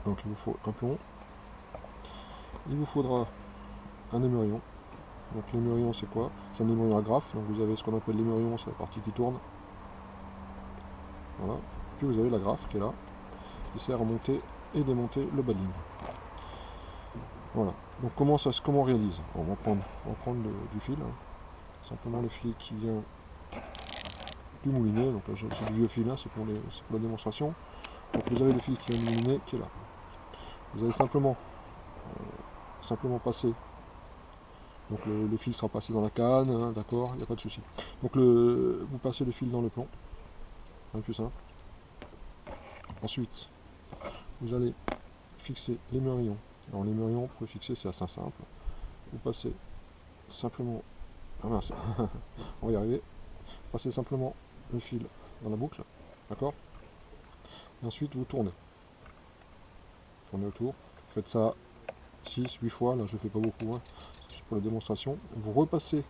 Donc il vous faut un plomb, il vous faudra un émerion. Donc l'émerion c'est quoi? C'est un émerion agrafe, donc vous avez ce qu'on appelle l'émerion, c'est la partie qui tourne. Voilà. Puis vous avez la grafe qui est là, qui sert à monter et démonter le bas de ligne. Voilà. Donc comment on réalise? Bon, on va prendre du fil, hein. Simplement le fil qui vient du moulinet. Donc là c'est du vieux fil, hein, c'est pour la démonstration. Donc vous avez le fil qui vient du moulinet qui est là. Vous allez simplement passer. Donc le fil sera passé dans la canne, hein, d'accord, il n'y a pas de souci. Donc vous passez le fil dans le plomb, c'est plus simple. Ensuite, vous allez fixer l'émerion. Alors l'émerion, pour le fixer, c'est assez simple. Vous passez simplement... Ah mince, on va y arriver. Passez simplement le fil dans la boucle, d'accord. Et ensuite, vous tournez. Tournez autour. Vous faites ça 6-8 fois, là je ne fais pas beaucoup, hein. C'est pour la démonstration. Vous repassez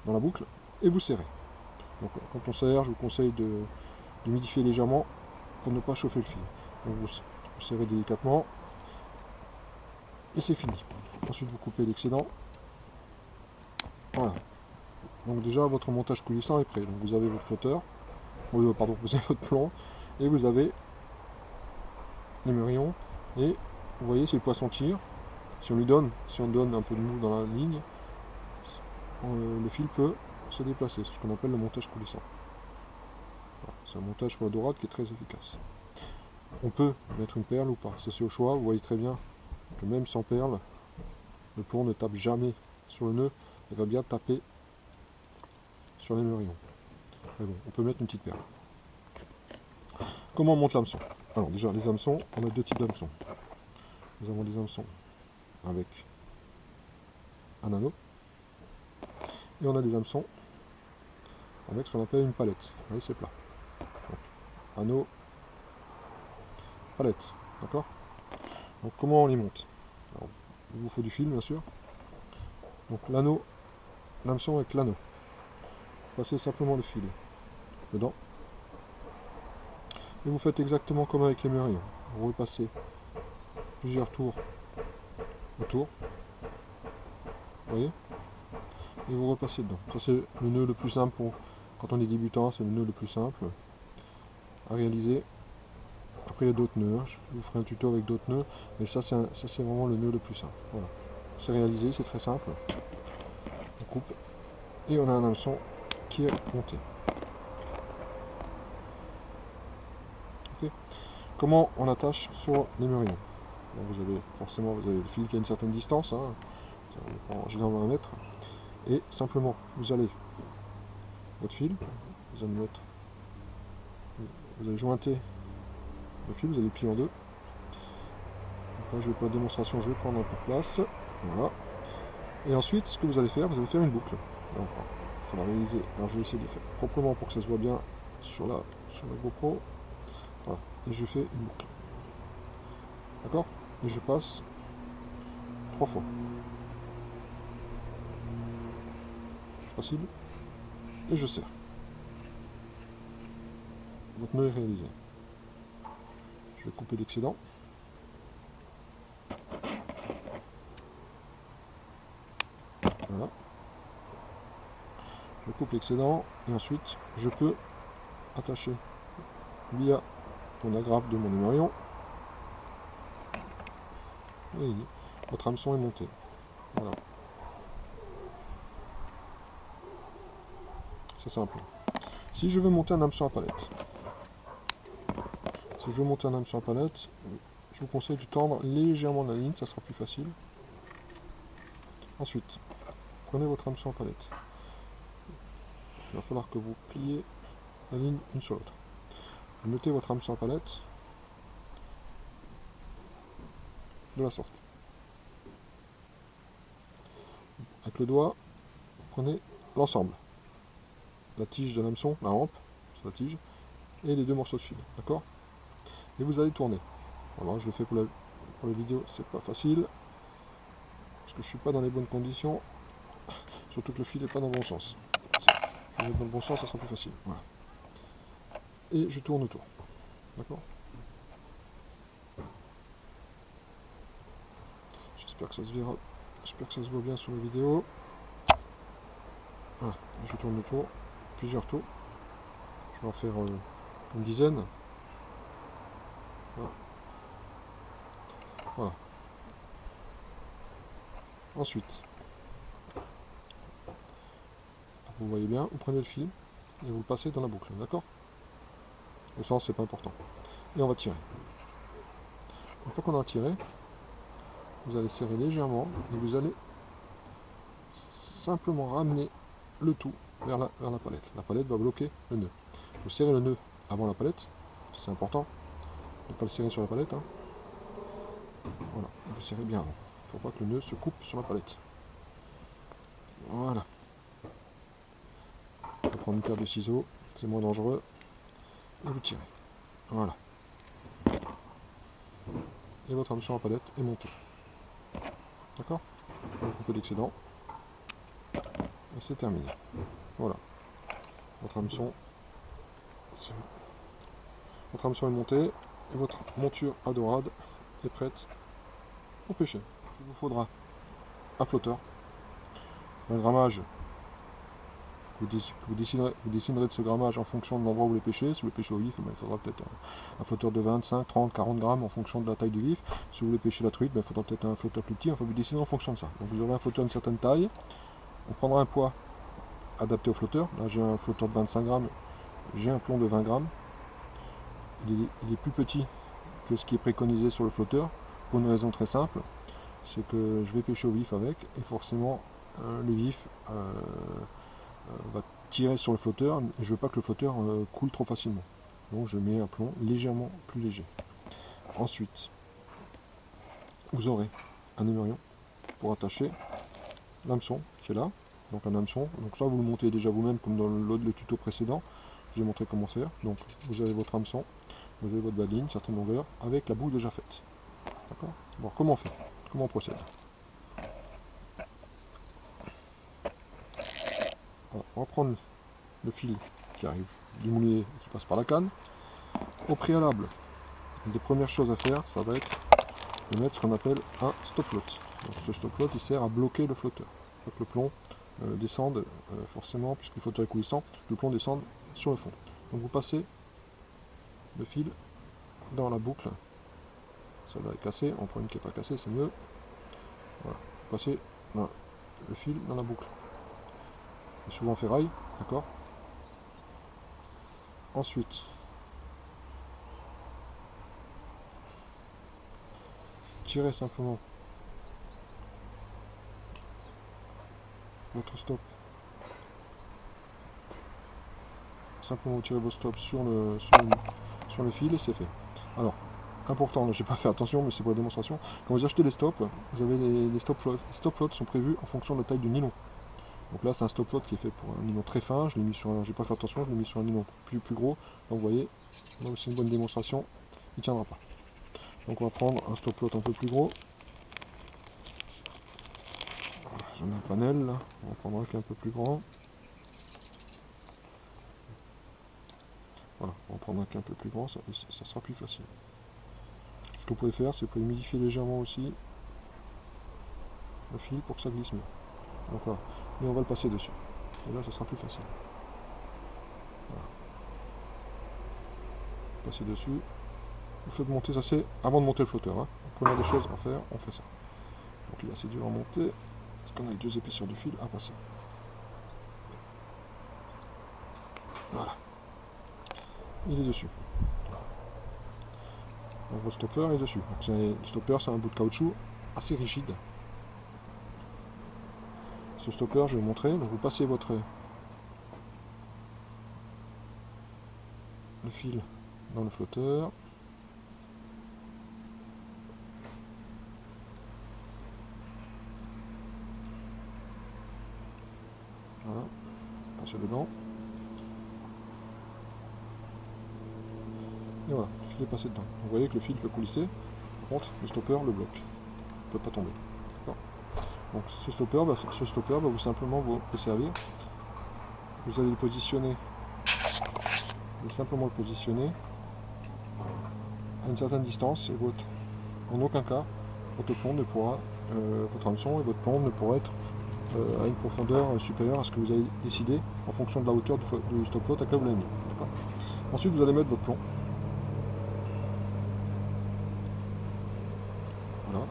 dans la boucle et vous serrez. Donc quand on serre, je vous conseille de humidifier légèrement pour ne pas chauffer le fil. Donc vous serrez délicatement et c'est fini. Ensuite vous coupez l'excédent. Voilà. Donc déjà votre montage coulissant est prêt. Donc vous avez votre flotteur, pardon, vous avez votre plomb et vous avez l'émerion. Et vous voyez si le poisson tire, si on donne un peu de mou dans la ligne, le fil peut se déplacer. C'est ce qu'on appelle le montage coulissant. Voilà. C'est un montage pour la dorade qui est très efficace. On peut mettre une perle ou pas, c'est au choix. Vous voyez très bien que même sans perle, le plomb ne tape jamais sur le nœud, il va bien taper sur l'émerion. Mais bon, on peut mettre une petite perle. Comment on monte l'hameçon? Alors déjà, les hameçons, on a deux types d'hameçons. Nous avons des hameçons avec un anneau, et on a des hameçons avec ce qu'on appelle une palette. Vous voyez, c'est plat. Donc, anneau, palette, d'accord? Donc comment on les monte? Alors, il vous faut du fil, bien sûr. Donc l'anneau, l'hameçon avec l'anneau. Passez simplement le fil dedans. Et vous faites exactement comme avec l'émerion. Vous repassez plusieurs tours autour. Vous voyez? Et vous repassez dedans. Ça c'est le nœud le plus simple pour quand on est débutant, c'est le nœud le plus simple à réaliser. Après il y a d'autres nœuds, je vous ferai un tuto avec d'autres nœuds, mais ça c'est vraiment le nœud le plus simple. Voilà. C'est réalisé, c'est très simple. On coupe et on a un hameçon qui est monté. Okay. Comment on attache sur l'émerion? Vous avez forcément le fil qui a une certaine distance, hein, en général 1 mètre, et simplement vous allez votre fil, vous allez jointer le fil, vous allez plier en deux. Donc là, je vais pour la démonstration, je vais prendre un peu de place, voilà. Et ensuite, ce que vous allez faire une boucle. Alors, il faudra réaliser. Alors je vais essayer de faire proprement pour que ça se voit bien sur la GoPro. Voilà. Et je fais une boucle. D'accord? Et je passe 3 fois. Facile. Et je serre. Votre nœud est réalisé. Je vais couper l'excédent. Voilà. Je coupe l'excédent et ensuite je peux attacher via mon agrafe de mon émerion. Et votre hameçon est monté. Voilà. C'est simple. Si je veux monter un hameçon à palette, je vous conseille de tendre légèrement la ligne, ça sera plus facile. Ensuite, prenez votre hameçon à palette. Il va falloir que vous pliez la ligne une sur l'autre. Vous mettez votre hameçon à palette de la sorte. Avec le doigt, vous prenez l'ensemble. La tige de l'hameçon, la hampe, c'est la tige, et les deux morceaux de fil, d'accord? Et vous allez tourner. Voilà, je le fais pour la vidéo, c'est pas facile, parce que je suis pas dans les bonnes conditions, surtout que le fil n'est pas dans le bon sens. Si je le mets dans le bon sens, ça sera plus facile. Voilà. Et je tourne autour. D'accord? J'espère que ça se verra. J'espère que ça se voit bien sur la vidéo. Voilà, je tourne le tour, plusieurs tours. Je vais en faire une dizaine. Voilà. Voilà. Ensuite, vous voyez bien, vous prenez le fil et vous le passez dans la boucle, d'accord? Au sens, c'est pas important. Et on va tirer. Une fois qu'on a tiré, vous allez serrer légèrement et vous allez simplement ramener le tout vers la palette. La palette va bloquer le nœud. Vous serrez le nœud avant la palette, c'est important de ne pas le serrer sur la palette. Hein. Voilà, vous serrez bien avant. Il ne faut pas que le nœud se coupe sur la palette. Voilà. On va prendre une paire de ciseaux, c'est moins dangereux. Et vous tirez. Voilà. Et votre hameçon à palette est monté. D'accord? On va couper l'excédent. Et c'est terminé. Voilà. Votre hameçon est monté. Et votre monture à dorade est prête au pêcher. Il vous faudra un flotteur. Un grammage. Vous déciderez de ce grammage en fonction de l'endroit où vous voulez pêcher. Si vous voulez pêcher au vif, il faudra peut-être un flotteur de 25, 30, 40 grammes en fonction de la taille du vif. Si vous voulez pêcher la truite, il faudra peut-être un flotteur plus petit. Enfin, vous déciderez en fonction de ça. Donc vous aurez un flotteur d'une certaine taille. On prendra un poids adapté au flotteur. Là, j'ai un flotteur de 25 grammes. J'ai un plomb de 20 grammes. Il est plus petit que ce qui est préconisé sur le flotteur. Pour une raison très simple. C'est que je vais pêcher au vif avec. Et forcément, le vif va tirer sur le flotteur et je veux pas que le flotteur coule trop facilement. Donc je mets un plomb légèrement plus léger. Ensuite, vous aurez un émerion pour attacher l'hameçon qui est là. Donc un hameçon. Donc ça vous le montez déjà vous-même comme dans le tuto précédent. Je vais montrer comment faire. Donc vous avez votre hameçon, vous avez votre badine, certaine longueur, avec la boucle déjà faite. D'accord? Bon, comment on fait? Comment on procède? Voilà, on va prendre le fil qui arrive du moulinet qui passe par la canne. Au préalable, une des premières choses à faire, ça va être de mettre ce qu'on appelle un stop float. Donc ce stop float, il sert à bloquer le flotteur. Il faut que le plomb descende forcément, puisque le flotteur est coulissant, le plomb descende sur le fond. Donc vous passez le fil dans la boucle. Celle-là est cassée, on prend une qui n'est pas cassée, c'est mieux. Voilà. Vous passez le fil dans la boucle. C'est souvent ferraille, d'accord? Ensuite, tirez simplement votre stop. Simplement vous tirez vos stops sur le fil et c'est fait. Alors, important, je n'ai pas fait attention, mais c'est pour la démonstration. Quand vous achetez les stops, vous avez les stop floats. Les stop floats sont prévus en fonction de la taille du nylon. Donc là, c'est un stop float qui est fait pour un nylon très fin. Je l'ai mis sur j'ai pas fait attention, je l'ai mis sur un nylon plus gros. Donc vous voyez, c'est une bonne démonstration. Il ne tiendra pas. Donc on va prendre un stop float un peu plus gros. J'en ai un panel là. On va prendre un qui est un peu plus grand. Voilà, on va prendre un qui est un peu plus grand, ça sera plus facile. Ce que vous pouvez faire, c'est que vous pouvez modifier légèrement aussi le fil pour que ça glisse mieux. Donc voilà. Et on va le passer dessus. Et là, ça sera plus facile. Voilà. Passer dessus. Vous faites monter, ça c'est avant de monter le flotteur. Hein. Première des choses à faire, on fait ça. Donc il est assez dur à monter, parce qu'on a les deux épaisseurs du fil à passer. Voilà. Il est dessus. Donc votre stopper est dessus. Donc le stopper, c'est un bout de caoutchouc assez rigide. Ce stopper, je vais vous montrer. Donc vous passez le fil dans le flotteur. Voilà, passez dedans. Et voilà, le fil est passé dedans. Vous voyez que le fil peut coulisser. Par contre, le stopper le bloque. Il ne peut pas tomber. Donc ce stopper va vous simplement vous servir. Vous allez le positionner. Vous allez simplement le positionner à une certaine distance et en aucun cas, votre plomb ne pourra votre hameçon et votre plomb ne pourra être à une profondeur supérieure à ce que vous avez décidé en fonction de la hauteur du stop float à laquelle vous l'avez mis. Ensuite, vous allez mettre votre plomb. Voilà.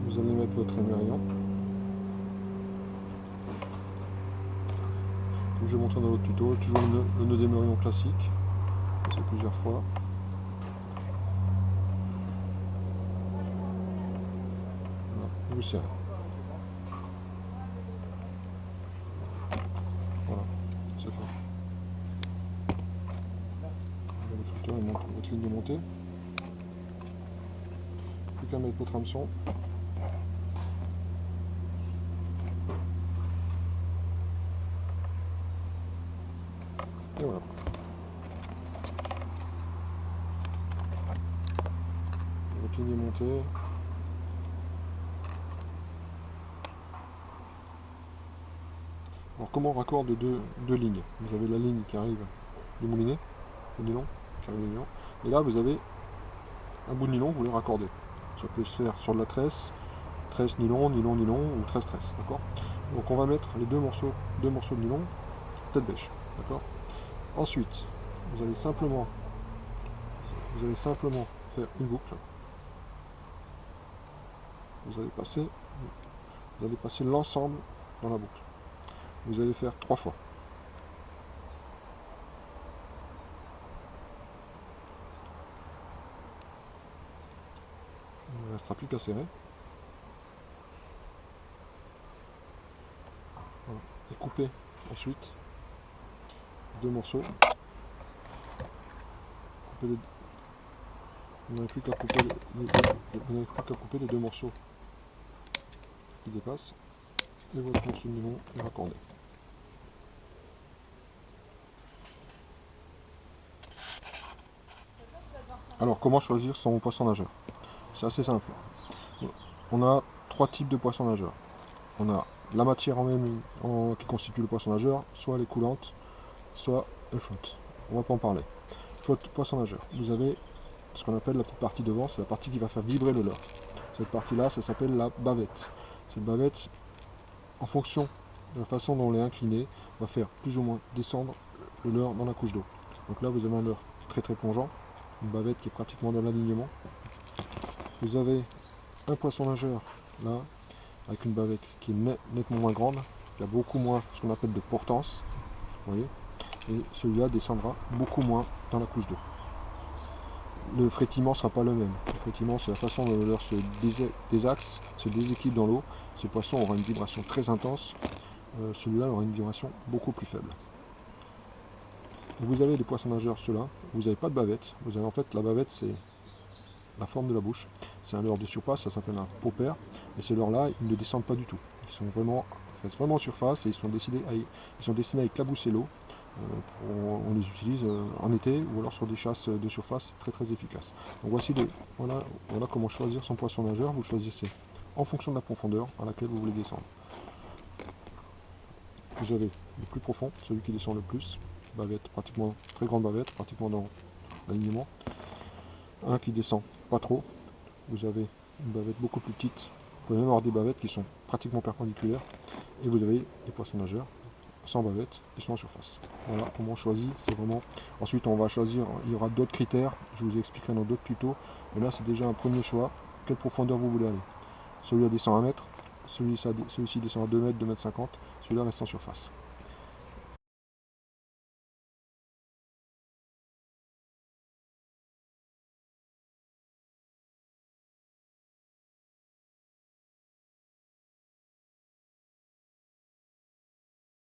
Vous allez mettre votre émerillon. Comme je vais montrer dans l'autre tuto, toujours le nœud d'émerillon classique. C'est plusieurs fois. Voilà. Vous serrez. Voilà, c'est fait. Votre tuteur et votre ligne de montée. Plus qu'à mettre votre hameçon. Et voilà. Votre ligne de montée. Alors comment on raccorde deux lignes? Vous avez la ligne qui arrive du moulinet, le nylon, qui arrive du nylon. Et là vous avez un bout de nylon, vous le raccordez. Ça peut se faire sur de la tresse nylon, nylon, nylon ou tresse. D'accord? Donc on va mettre les deux morceaux de nylon tête bêche. D'accord? Ensuite, vous allez simplement faire une boucle. Vous allez passer l'ensemble dans la boucle. Vous allez faire 3 fois. Il ne restera plus qu'à serrer. Voilà. Et couper ensuite deux morceaux. Vous n'avez plus qu'à couper les deux morceaux qui dépassent et votre morceau de nylon est raccordé. Alors comment choisir son poisson nageur? C'est assez simple. On a 3 types de poissons nageurs. On a la matière qui constitue le poisson nageur, soit elle est coulante, soit elle flotte. On va pas en parler. Flotte poisson nageur. Vous avez ce qu'on appelle la petite partie devant, c'est la partie qui va faire vibrer le leurre. Cette partie-là, ça s'appelle la bavette. Cette bavette, en fonction de la façon dont elle est inclinée, va faire plus ou moins descendre le leurre dans la couche d'eau. Donc là, vous avez un leurre très plongeant, une bavette qui est pratiquement dans l'alignement. Vous avez un poisson nageur là, avec une bavette qui est nettement moins grande, qui a beaucoup moins ce qu'on appelle de portance, vous voyez, et celui-là descendra beaucoup moins dans la couche d'eau. Le frétillement ne sera pas le même. Le frétillement, c'est la façon dont le leurre se désaxe, se déséquilibre dans l'eau. Ce poisson aura une vibration très intense, celui-là aura une vibration beaucoup plus faible. Vous avez les poissons nageurs, ceux-là, vous n'avez pas de bavette. Vous avez en fait la bavette, c'est la forme de la bouche. C'est un leurre de surface, ça s'appelle un popper. Et ces leurres-là, ils ne descendent pas du tout. Ils restent vraiment en surface et ils sont destinés à éclabousser l'eau. On les utilise en été ou alors sur des chasses de surface très efficaces. Donc voilà comment choisir son poisson nageur. Vous le choisissez en fonction de la profondeur à laquelle vous voulez descendre. Vous avez le plus profond, celui qui descend le plus, bavette, pratiquement très grande bavette, pratiquement dans l'alignement. Un qui descend pas trop, vous avez une bavette beaucoup plus petite. Vous pouvez même avoir des bavettes qui sont pratiquement perpendiculaires. Et vous avez des poissons nageurs sans bavette, ils sont en surface. Voilà comment on choisit, c'est vraiment... Ensuite on va choisir, il y aura d'autres critères, je vous expliquerai dans d'autres tutos, mais là c'est déjà un premier choix, quelle profondeur vous voulez aller. Celui-là descend à 1 mètre, celui-ci descend à 2 mètres, 2 mètres 50, celui-là reste en surface.